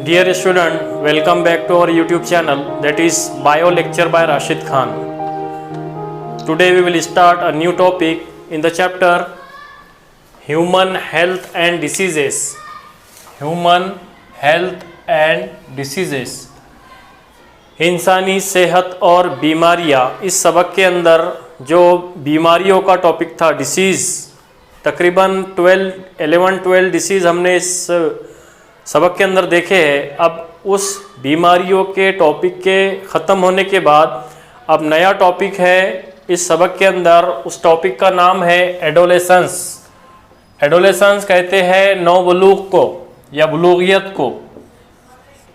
Dear student, welcome back to our YouTube channel, that is Bio Lecture by Rashid Khan. Today we will start a new topic in the chapter Human Health and Diseases. Human Health and Diseases. इंसानी सेहत और बीमारियां। इस सबक के अंदर जो बीमारियों का टॉपिक था डिसीज़, तकरीबन 11-12 डिसीज़ हमने इस सबक के अंदर देखे हैं। अब उस बीमारियों के टॉपिक के ख़त्म होने के बाद अब नया टॉपिक है इस सबक के अंदर। उस टॉपिक का नाम है एडोलेसेंस। एडोलेसेंस कहते हैं नौबलूग को या बुलूगियत को।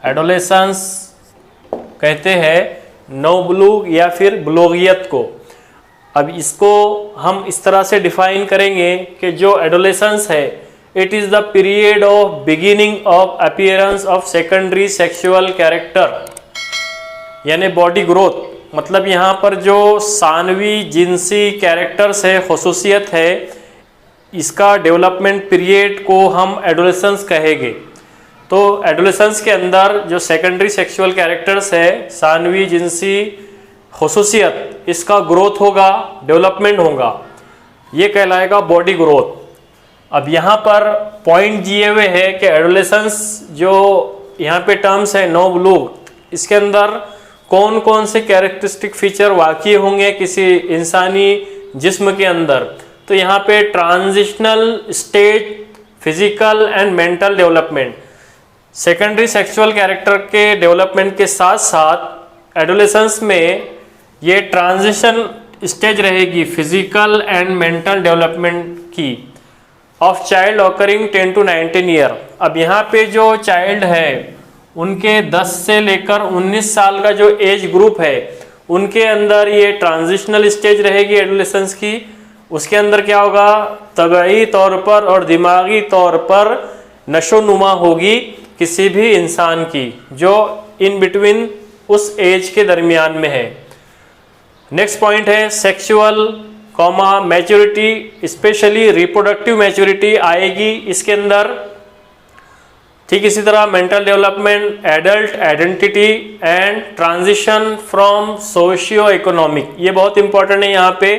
एडोलेसेंस कहते हैं नौबलूग या फिर बुलूगियत को। अब इसको हम इस तरह से डिफाइन करेंगे कि जो एडोलेसेंस है, it is the period of beginning of appearance of secondary sexual character, यानी बॉडी ग्रोथ। मतलब यहाँ पर जो सानवी जिनसी कैरेक्टर्स है, खसूसियत है, इसका डेवलपमेंट पीरियड को हम एडोलेसेंस कहेंगे। तो एडोलेसेंस के अंदर जो सेकेंडरी सेक्सुअल कैरेक्टर्स है, सानवी जिनसी खसूसियत, इसका ग्रोथ होगा, डेवलपमेंट होगा, ये कहलाएगा बॉडी ग्रोथ। अब यहाँ पर पॉइंट दिए हुए है कि एडोलेसेंस जो यहाँ पे टर्म्स है नौबलूग, इसके अंदर कौन कौन से कैरेक्टरिस्टिक फीचर वाक़ई होंगे किसी इंसानी जिस्म के अंदर। तो यहाँ पे transitional stage, physical and mental development, secondary sexual character के डेवलपमेंट के साथ साथ एडोलेसेंस में ये ट्रांजिशन स्टेज रहेगी फिजिकल एंड मेंटल डेवलपमेंट की of child occurring 10 to 19 year. अब यहाँ पे जो चाइल्ड है उनके 10 से लेकर 19 साल का जो एज ग्रुप है, उनके अंदर ये ट्रांजिशनल स्टेज रहेगी एडोलेसेंस की। उसके अंदर क्या होगा, तबई तौर पर और दिमागी तौर पर नशोनुमा होगी किसी भी इंसान की जो इन बिटवीन उस एज के दरमियान में है। नेक्स्ट पॉइंट है sexual maturity, specially reproductive maturity आएगी इसके अंदर। ठीक इसी तरह mental development, adult identity and transition from socio economic, ये बहुत इंपॉर्टेंट है। यहाँ पे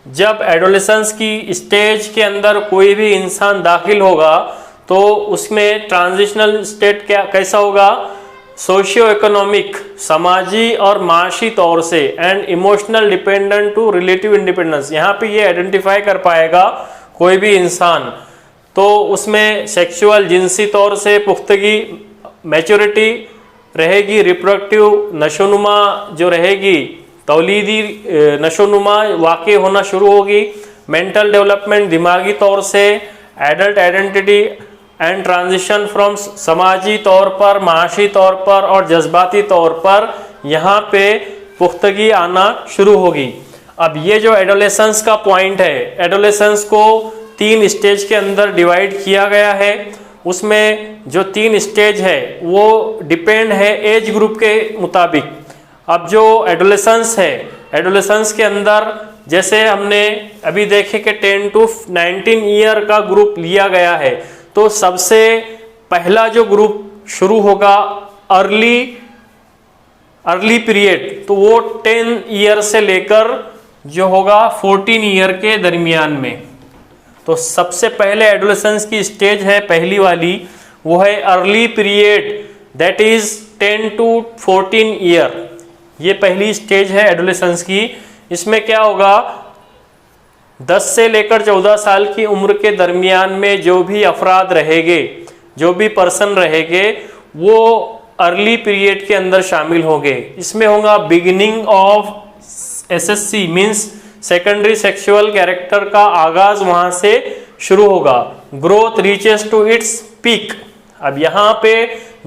जब एडोलेसेंस की स्टेज के अंदर कोई भी इंसान दाखिल होगा तो उसमें ट्रांजिशनल स्टेट कैसा होगा, सोशियो इकोनॉमिक, समाजी और माशी तौर से, and emotional dependent to relative independence. यहाँ पे ये आइडेंटिफाई कर पाएगा कोई भी इंसान। तो उसमें सेक्सुअल जिनसी तौर से पुख्तगी, मैच्योरिटी रहेगी, रिप्रोडक्टिव नशोनुमा जो रहेगी, तौलीदी नशोनुमा वाक़ई होना शुरू होगी, मेंटल डेवलपमेंट दिमागी तौर से, adult identity and transition from समाजी तौर पर, माशी तौर पर और जज्बाती तौर पर यहाँ पे पुख्तगी आना शुरू होगी। अब ये जो एडोलेसेंस का पॉइंट है, एडोलेसेंस को 3 स्टेज के अंदर डिवाइड किया गया है। उसमें जो 3 स्टेज है वो डिपेंड है एज ग्रुप के मुताबिक। अब जो एडोलेसेंस है, एडोलेसेंस के अंदर जैसे हमने अभी देखे कि 10 to 19 ईयर का ग्रुप लिया गया है, तो सबसे पहला जो ग्रुप शुरू होगा अर्ली पीरियड, तो वो 10 ईयर से लेकर जो होगा 14 ईयर के दरमियान में। तो सबसे पहले एडोलेसेंस की स्टेज है पहली वाली, वो है early period, that is 10 to 14 year. ये पहली स्टेज है एडोलेसेंस की। इसमें क्या होगा, 10 से लेकर 14 साल की उम्र के दरमियान में जो भी अफराद रहेंगे, जो भी पर्सन रहेंगे, वो अर्ली पीरियड के अंदर शामिल होंगे। इसमें होगा beginning of SSC, means secondary sexual character का आगाज वहां से शुरू होगा। Growth reaches to its peak. अब यहाँ पे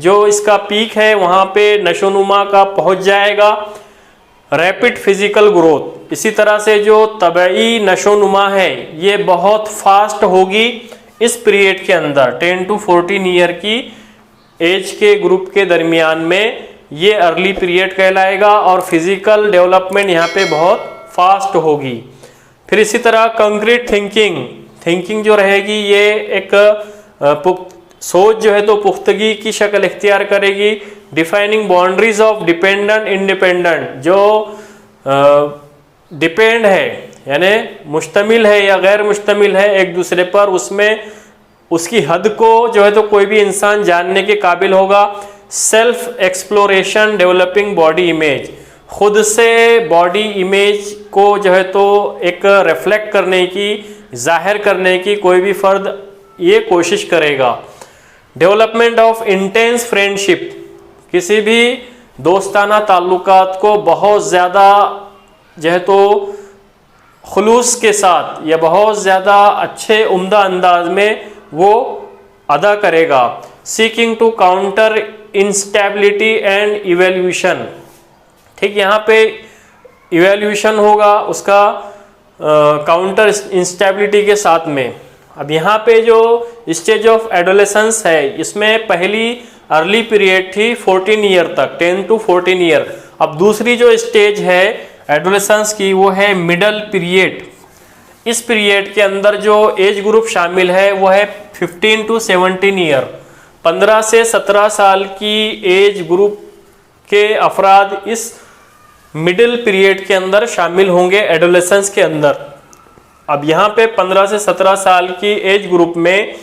जो इसका पीक है वहां पे नशोनुमा का पहुंच जाएगा। रैपिड फिजिकल ग्रोथ, इसी तरह से जो तबई नशोनुमा है ये बहुत फास्ट होगी इस पीरियड के अंदर। 10 to 14 ईयर की एज के ग्रुप के दरमियान में ये अर्ली पीरियड कहलाएगा और फिजिकल डेवलपमेंट यहाँ पे बहुत फास्ट होगी। फिर इसी तरह कंक्रीट थिंकिंग जो रहेगी, ये एक सोच जो है तो पुख्तगी की शक्ल इख्तियार करेगी। Defining boundaries of dependent independent, जो डिपेंड है यानी मुश्तमिल है या गैर मुश्तमिल है एक दूसरे पर, उसमें उसकी हद को जो है तो कोई भी इंसान जानने के काबिल होगा। Self exploration developing body image, खुद से बॉडी इमेज को जो है तो एक रिफ्लेक्ट करने की, जाहिर करने की कोई भी फर्द ये कोशिश करेगा। डेवलपमेंट ऑफ इंटेंस फ्रेंडशिप, किसी भी दोस्ताना ताल्लुकात को बहुत ज़्यादा जो है तो खुलूस के साथ या बहुत ज़्यादा अच्छे उम्दा अंदाज में वो अदा करेगा। Seeking to counter instability and evolution, ठीक, यहाँ पे इवेल्यूशन होगा उसका काउंटर इंस्टेबिलिटी के साथ में। अब यहाँ पे जो स्टेज ऑफ एडोलेसेंस है, इसमें पहली अर्ली पीरियड थी 14 ईयर तक, 10 to 14 ईयर। अब दूसरी जो स्टेज है एडोलेसेंस की वो है मिडल पीरियड। इस पीरियड के अंदर जो एज ग्रुप शामिल है वो है 15 to 17 ईयर। 15 से 17 साल की एज ग्रुप के अफराद इस मिडिल पीरियड के अंदर शामिल होंगे एडोलेसेंस के अंदर। अब यहाँ पे 15 से 17 साल की एज ग्रुप में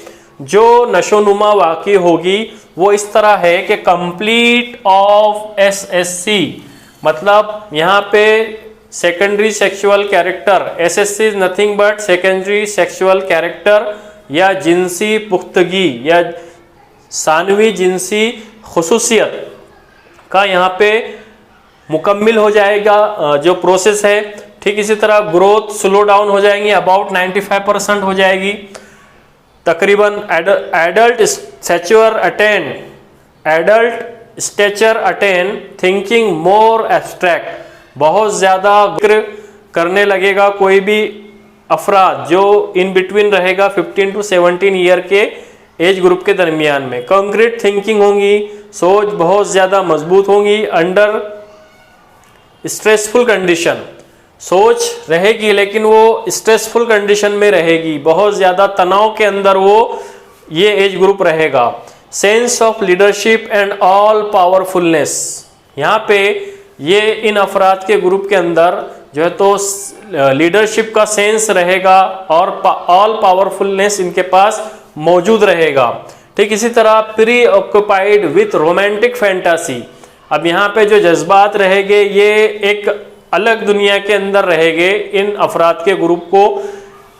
जो नशोनुमा वाक़ई होगी वो इस तरह है कि कंप्लीट ऑफ SSC, मतलब यहाँ पे secondary sexual character, SSC is nothing but secondary sexual character या जिनसी पुख्तगी या सानवी जिनसी खुसूसियत का यहाँ पे मुकम्मिल हो जाएगा जो प्रोसेस है। ठीक इसी तरह ग्रोथ स्लो डाउन हो जाएंगी, अबाउट 95% हो जाएगी तकरीबन। Adult stature attain thinking more abstract, बहुत ज़्यादा करने लगेगा कोई भी अफराद जो इन बिटवीन रहेगा 15 to 17 ईयर के एज ग्रुप के दरमियान में। कंक्रीट थिंकिंग होंगी, सोच बहुत ज़्यादा मजबूत होंगी। अंडर स्ट्रेसफुल कंडीशन, सोच रहेगी लेकिन वो स्ट्रेसफुल कंडीशन में रहेगी, बहुत ज़्यादा तनाव के अंदर वो ये एज ग्रुप रहेगा। Sense of leadership and all powerfulness, यहाँ पे ये इन अफराद के ग्रुप के अंदर जो है तो लीडरशिप का सेंस रहेगा और ऑल पावरफुलनेस इनके पास मौजूद रहेगा। ठीक इसी तरह pre occupied with romantic fantasy, अब यहाँ पे जो जज्बात रहेंगे ये एक अलग दुनिया के अंदर रहेंगे। इन अफराद के ग्रुप को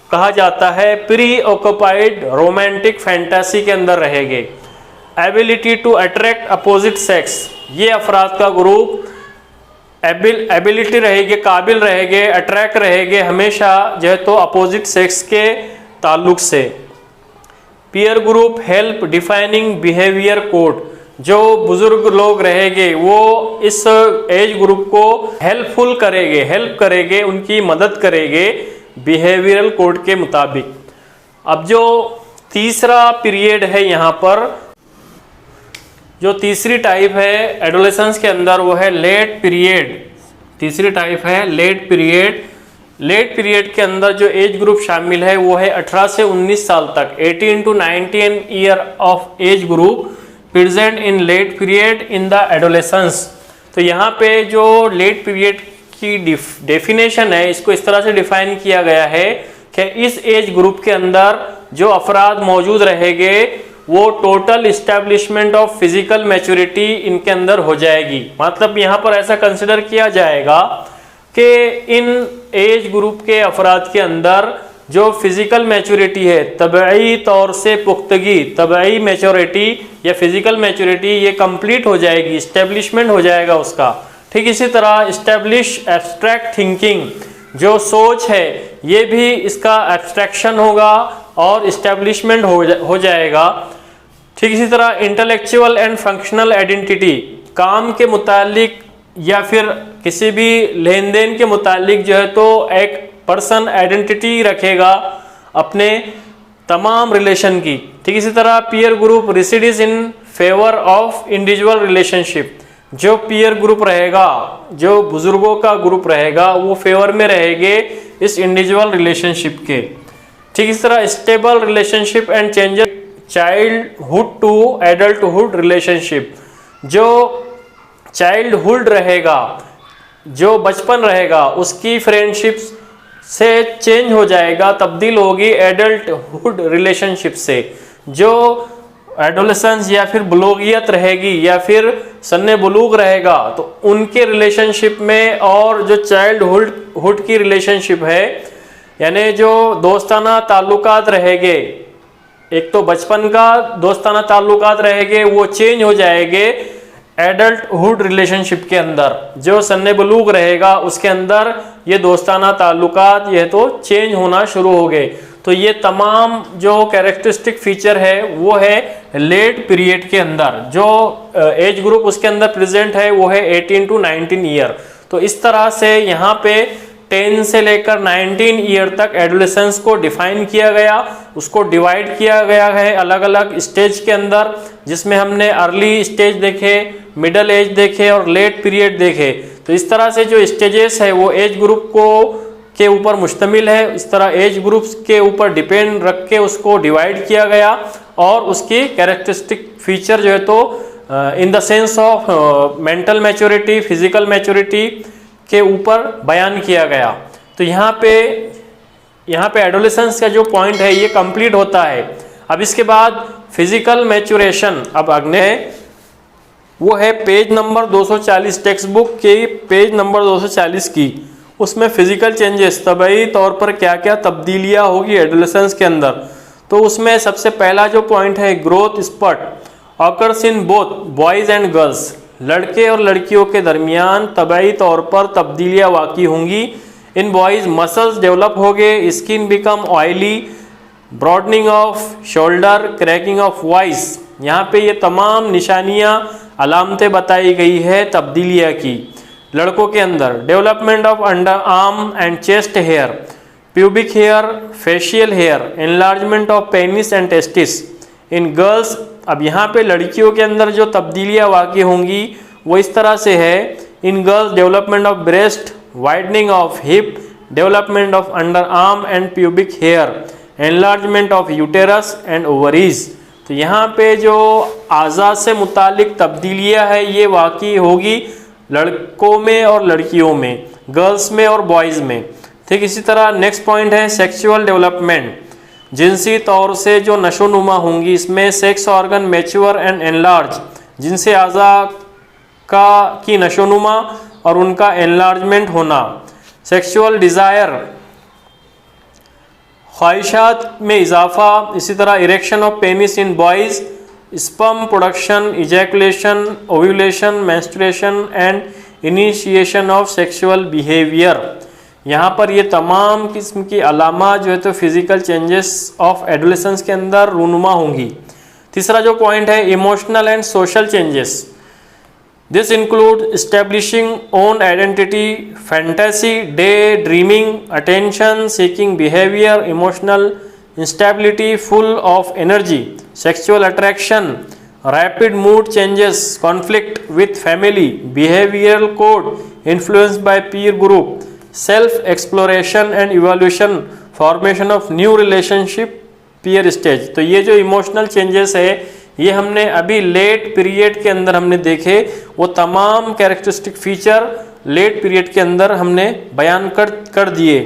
कहा जाता है प्री ऑक्युपाइड रोमांटिक फैंटासी के अंदर रहेंगे। Ability to attract opposite sex, ये अफराद का ग्रुप एबिलिटी रहेगी, काबिल रहेंगे, अट्रैक्ट रहेंगे हमेशा जो है तो अपोजिट सेक्स के ताल्लुक से। Peer group help defining behaviour code, जो बुजुर्ग लोग रहेंगे वो इस एज ग्रुप को हेल्प करेंगे, उनकी मदद करेंगे बिहेवियरल कोड के मुताबिक। अब जो तीसरा पीरियड है यहाँ पर, जो तीसरी टाइप है एडोलेसेंस के अंदर वो है लेट पीरियड। तीसरी टाइप है लेट पीरियड। लेट पीरियड के अंदर जो एज ग्रुप शामिल है वो है 18 से 19 साल तक, 18 to 19 year of age group present in late period in the adolescence. तो यहाँ पे जो लेट पीरियड की डेफिनेशन है इसको इस तरह से डिफाइन किया गया है कि इस एज ग्रुप के अंदर जो अफराद मौजूद रहेंगे वो total establishment of physical maturity इनके अंदर हो जाएगी। मतलब यहाँ पर ऐसा कंसिडर किया जाएगा कि इन एज ग्रुप के अफराद के अंदर जो फिजिकल मैच्योरिटी है, तबई तौर से पुख्तगी, तबई मैच्योरिटी या फिजिकल मैच्योरिटी ये कंप्लीट हो जाएगी, इस्टेब्लिशमेंट हो जाएगा उसका। ठीक इसी तरह इस्टेब्लिश एब्स्ट्रैक्ट थिंकिंग, जो सोच है ये भी इसका एब्स्ट्रैक्शन होगा और इस्टेब्लिशमेंट हो जाएगा। ठीक इसी तरह इंटेलेक्चुअल एंड फंक्शनल आइडेंटिटी, काम के मुतालिक या फिर किसी भी लेन देन के मुतालिक जो है तो एक पर्सन आइडेंटिटी रखेगा अपने तमाम रिलेशन की। ठीक इसी तरह peer group recedes in favour of individual relationship, जो पीयर ग्रुप रहेगा, जो बुजुर्गों का ग्रुप रहेगा वो फेवर में रहेंगे इस इंडिविजुअल रिलेशनशिप के। ठीक इस तरह stable relationship and childhood to adulthood relationship. जो चाइल्डहुड रहेगा, जो बचपन रहेगा, उसकी फ्रेंडशिप से चेंज हो जाएगा, तब्दील होगी एडल्टहुड रिलेशनशिप से। जो एडोलेसेंस या फिर बुलूगियत रहेगी या फिर सन्ने बुलूग रहेगा, तो उनके रिलेशनशिप में और जो चाइल्डहुड की रिलेशनशिप है, यानी जो दोस्ताना ताल्लुकात रहेंगे, एक तो बचपन का दोस्ताना ताल्लुकात रहेंगे, वो चेंज हो जाएंगे एडल्टहुड रिलेशनशिप के अंदर। जो सन्ने बलूग रहेगा उसके अंदर ये दोस्ताना ताल्लुकात ये तो चेंज होना शुरू हो गए। तो ये तमाम जो कैरेक्टरिस्टिक फीचर है वो है लेट पीरियड के अंदर। जो एज ग्रुप उसके अंदर प्रेजेंट है वो है 18 to 19 ईयर। तो इस तरह से यहाँ पे 10 से लेकर 19 ईयर तक एडोलेसेंस को डिफाइन किया गया, उसको डिवाइड किया गया है अलग अलग स्टेज के अंदर, जिसमें हमने अर्ली स्टेज देखे, मिडल एज देखे और लेट पीरियड देखे। तो इस तरह से जो स्टेजेस है वो एज ग्रुप को के ऊपर मुश्तमिल है। इस तरह एज ग्रुप्स के ऊपर डिपेंड रख के उसको डिवाइड किया गया और उसकी कैरेक्टरिस्टिक फीचर जो है तो in the sense of mental maturity, physical maturity के ऊपर बयान किया गया। तो यहाँ पे एडोलेसेंस का जो पॉइंट है ये कंप्लीट होता है। अब इसके बाद फिजिकल मैच्योरेशन अब अगले है, वो है पेज नंबर 240 टेक्स्ट बुक के पेज नंबर 240 की। उसमें फिजिकल चेंजेस तबई तौर पर क्या क्या तब्दीलियाँ होगी एडोलेसेंस के अंदर। तो उसमें सबसे पहला जो पॉइंट है, growth spot occurs in both boys and girls. लड़के और लड़कियों के दरमियान तबई तौर पर तब्दीलियाँ वाक़ई होंगी। इन बॉयज़ मसल्स डेवलप हो गए, skin become oily, broadening off shoulder, cracking of voice. यहाँ पे ये तमाम निशानियाँ अलामतें बताई गई है तब्दीलियाँ की। लड़कों के अंदर development of under arm and chest hair, pubic hair, facial hair, enlargement of penis and testis. In girls, अब यहाँ पे लड़कियों के अंदर जो तब्दीलियाँ वाक़ई होंगी वो इस तरह से है। In girls development of breast, widening of hip, development of under arm and pubic hair, enlargement of uterus and ovaries. तो यहाँ पे जो आज़ाद से मुतालिक तब्दीलियाँ है ये वाक़ई होगी लड़कों में और लड़कियों में, गर्ल्स में और बॉयज़ में। ठीक इसी तरह नेक्स्ट पॉइंट है सेक्सुअल डेवलपमेंट, जिनसी तौर से जो नशोनुमा होंगी। इसमें sex organ mature and enlarge, जिनसे आज़ा की नशोनुमा और उनका एनलार्जमेंट होना। सेक्सुअल डिज़ायर, ख्वाहिशात में इजाफा। इसी तरह erection of penis in boys, sperm production, ejaculation, ovulation, menstruation and initiation of sexual behaviour. यहाँ पर ये तमाम किस्म की अलामा जो है तो फिजिकल चेंजेस ऑफ एडोलेसेंस के अंदर रूनुमा होंगी। तीसरा जो पॉइंट है emotional and social changes. This include establishing own identity, fantasy, day dreaming, attention seeking behaviour, emotional instability, full of energy, sexual attraction, rapid mood changes, conflict with family, behavioral code influenced by peer group, self exploration and evaluation, formation of new relationship, peer stage। तो ये जो emotional changes है ये हमने अभी late period के अंदर हमने देखे, वो तमाम कैरेक्टरिस्टिक फीचर लेट पीरियड के अंदर हमने बयान कर दिए।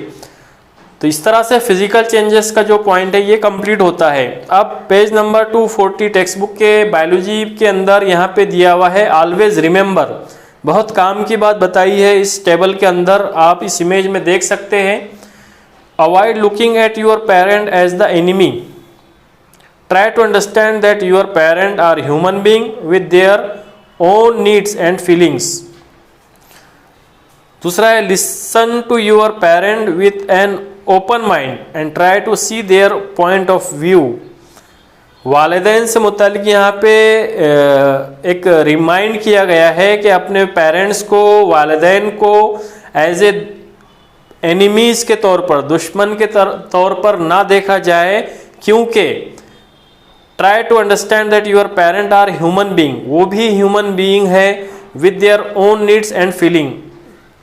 तो इस तरह से फिजिकल चेंजेस का जो पॉइंट है ये कंप्लीट होता है। अब पेज नंबर 240 टेक्स्ट बुक के बायोलॉजी के अंदर यहाँ पे दिया हुआ है ऑलवेज रिमेंबर। बहुत काम की बात बताई है इस टेबल के अंदर, आप इस इमेज में देख सकते हैं। Avoid looking at your parent as the enemy, try to understand that your parent are human being with their own needs and feelings. दूसरा है listen to your parent with an open mind and try to see their point of view. वालिदैन से मुतालिक यहाँ पे एक remind किया गया है कि अपने पेरेंट्स को, वालिदैन को एज ए एनिमीज़ के तौर पर, दुश्मन के तौर पर ना देखा जाए, क्योंकि try to understand that your parent are human being, वो भी ह्यूमन बीइंग है with their own needs and feeling,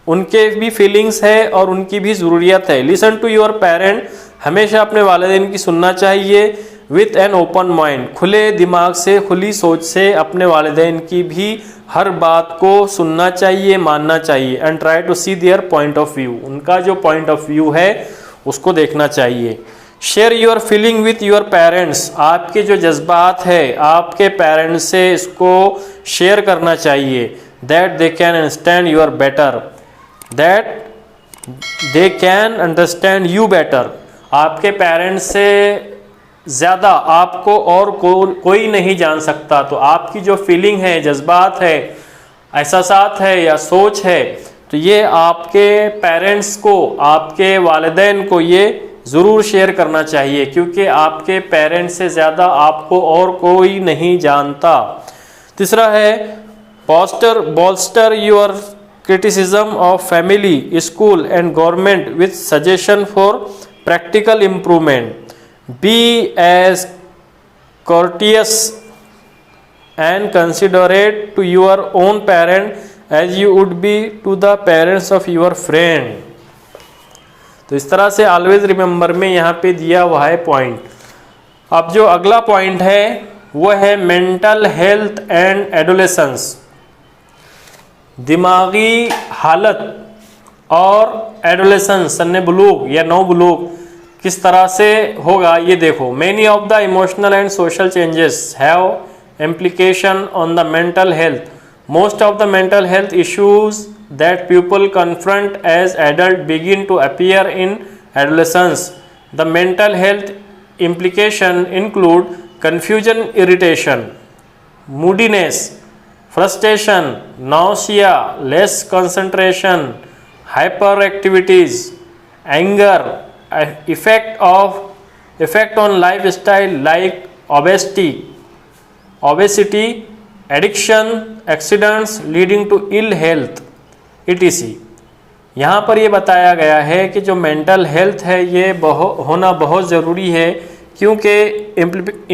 उनके भी फीलिंग्स है और उनकी भी ज़रूरियत है। लिसन टू योर पेरेंट, हमेशा अपने वालिदैन की सुनना चाहिए। विथ एन ओपन माइंड, खुले दिमाग से, खुली सोच से अपने वालिदैन की भी हर बात को सुनना चाहिए, मानना चाहिए। And try to see their point of view, उनका जो पॉइंट ऑफ व्यू है उसको देखना चाहिए। Share your feeling with your parents, आपके जो जज्बात है आपके पेरेंट्स से इसको शेयर करना चाहिए। That they can understand your better, that they can understand you better, आपके पेरेंट्स से ज़्यादा आपको और कोई नहीं जान सकता। तो आपकी जो फीलिंग है, जज्बात है, एहसासात है या सोच है, तो ये आपके पेरेंट्स को, आपके वालिदैन को ये ज़रूर शेयर करना चाहिए, क्योंकि आपके पेरेंट्स से ज़्यादा आपको और कोई नहीं जानता। तीसरा है bolster your criticism of family, school and government with suggestion for practical improvement. Be as courteous and considerate to your own parent as you would be to the parents of your friend. तो इस तरह से always remember में यहाँ पे दिया हुआ है पॉइंट। अब जो अगला पॉइंट है वो है मेंटल हेल्थ एंड एडोलेसेंस, दिमागी हालत और एडोलेसेंस, सन्ने बुलूग या नौ बुलूग किस तरह से होगा ये देखो। Many of the emotional and social changes have implication on the mental health. Most of the mental health issues that people confront as adult begin to appear in adolescence. The mental health implication include confusion, irritation, moodiness, frustration, nausea, less concentration, hyperactivities, anger, effect on lifestyle like obesity, addiction, accidents leading to ill health, etc. यहाँ पर ये बताया गया है कि जो mental health है ये होना बहुत ज़रूरी है, क्योंकि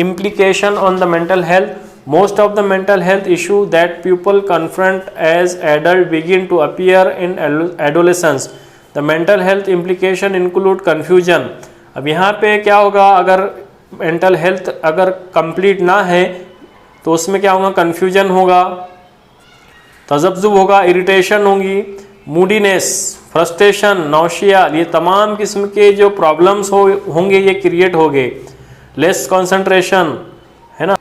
implication on the mental health, most of the mental health issue that people confront as adult begin to appear in adolescence. The mental health implication include confusion. अब यहाँ पे क्या होगा, अगर मेंटल हेल्थ अगर कंप्लीट ना है तो उसमें क्या होगा, कन्फ्यूजन होगा, तजब्जुब होगा, इरिटेशन होगी, मूडीनेस, फ्रस्ट्रेशन, नौशिया, ये तमाम किस्म के जो प्रॉब्लम्स होंगे ये क्रिएट होंगे। लेस कंसंट्रेशन है ना,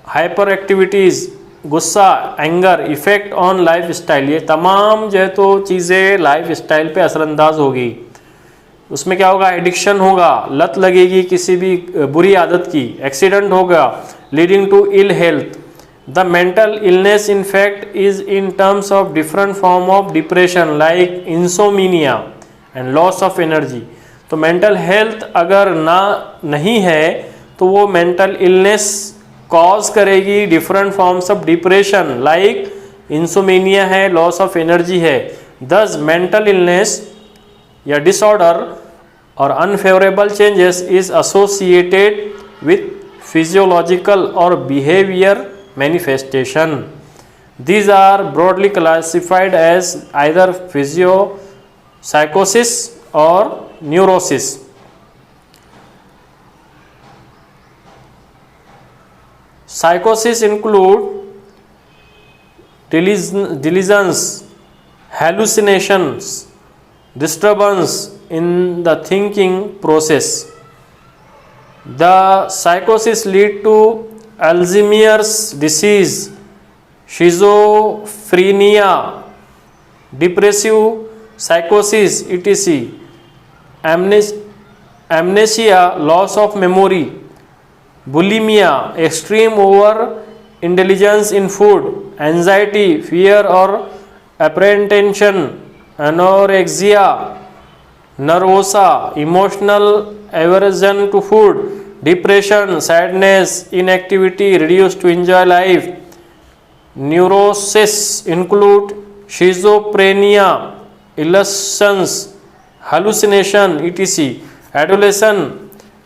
हाइपर एक्टिविटीज़, गुस्सा, anger, effect on life style, ये तमाम जो है तो चीज़ें लाइफ स्टाइल पे असरअंदाज होगी। उसमें क्या होगा, एडिक्शन होगा, लत लगेगी किसी भी बुरी आदत की, एक्सीडेंट होगा leading to ill health. The mental illness in fact is in terms of different form of depression like insomnia and loss of energy. तो mental health अगर नहीं है तो वो mental illness cause करेगी different forms of depression like insomnia है, loss of energy है। Thus mental illness या disorder और unfavorable changes is associated with physiological or behavior manifestation. These are broadly classified as either psychosis or neurosis. Psychosis include delusions, hallucinations, disturbance in the thinking process. The psychosis lead to Alzheimer's disease, schizophrenia, depressive psychosis, etc. Amnesia, loss of memory, bulimia, extreme over indulgence in food, anxiety, fear or apprehension, anorexia nervosa, emotional aversion to food, depression, sadness, inactivity, reduced to enjoy life. Neurosis include schizophrenia, illusions, hallucination, etc. Adolescence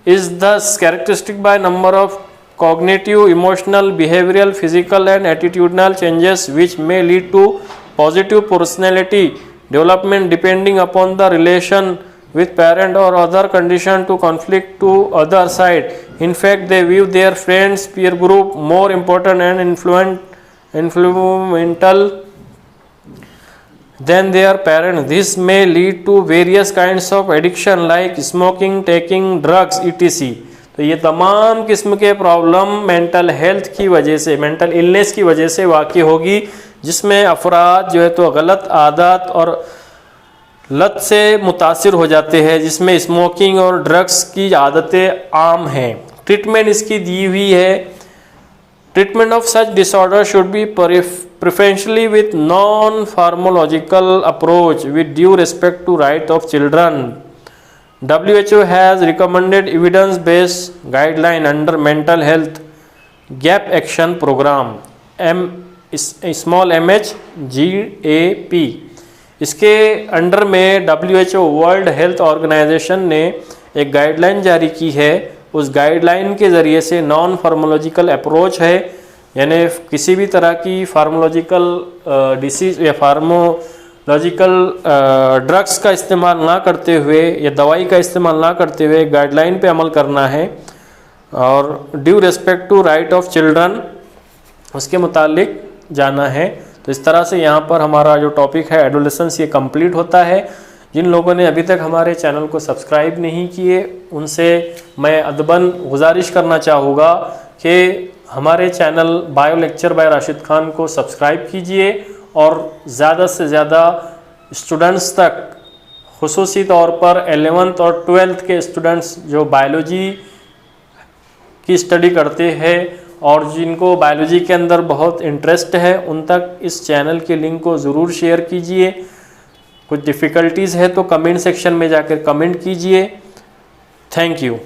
is thus characteristic by number of cognitive, emotional, behavioral, physical and attitudinal changes which may lead to positive personality development depending upon the relation with parent or other condition to conflict to other side. In fact, they view their friends peer group more important and influential than their parents. This may lead to various kinds of addiction like smoking, taking drugs, etc. तो ये तमाम किस्म के problem mental health की वजह से, mental illness की वजह से वाक़ई होगी, जिसमें अफराद जो है तो गलत आदत और लत से मुतासिर हो जाते हैं, जिसमें स्मोकिंग और ड्रग्स की आदतें आम हैं। ट्रीटमेंट इसकी दी हुई है। Treatment of such disorder should be preferentially with non pharmacological approach with due respect to right of children. WHO has recommended evidence-based guideline under mental health gap action program MHGAP। इसके under में WHO world health organisation ने एक guideline जारी की है। उस guideline के ज़रिए से नॉन फार्मोलॉजिकल अप्रोच है, यानी किसी भी तरह की फार्मोलॉजिकल डिसीज़ या फार्मोलॉजिकल ड्रग्स का इस्तेमाल ना करते हुए या दवाई का इस्तेमाल ना करते हुए गाइडलाइन पे अमल करना है और due respect to right of children उसके मुतालिक जाना है। तो इस तरह से यहाँ पर हमारा जो टॉपिक है एडोलेसेंस ये कंप्लीट होता है। जिन लोगों ने अभी तक हमारे चैनल को सब्सक्राइब नहीं किए उनसे मैं अदबन गुजारिश करना चाहूँगा कि हमारे channel bio lecture by Rashid Khan को सब्सक्राइब कीजिए और ज़्यादा से ज़्यादा स्टूडेंट्स तक, खुसूसी तौर पर 11th और 12th के स्टूडेंट्स जो बायोलॉजी की स्टडी करते हैं और जिनको बायोलॉजी के अंदर बहुत इंटरेस्ट है, उन तक इस चैनल के लिंक को ज़रूर शेयर कीजिए। कुछ डिफ़िकल्टीज़ है तो कमेंट सेक्शन में जाकर कमेंट कीजिए। Thank you.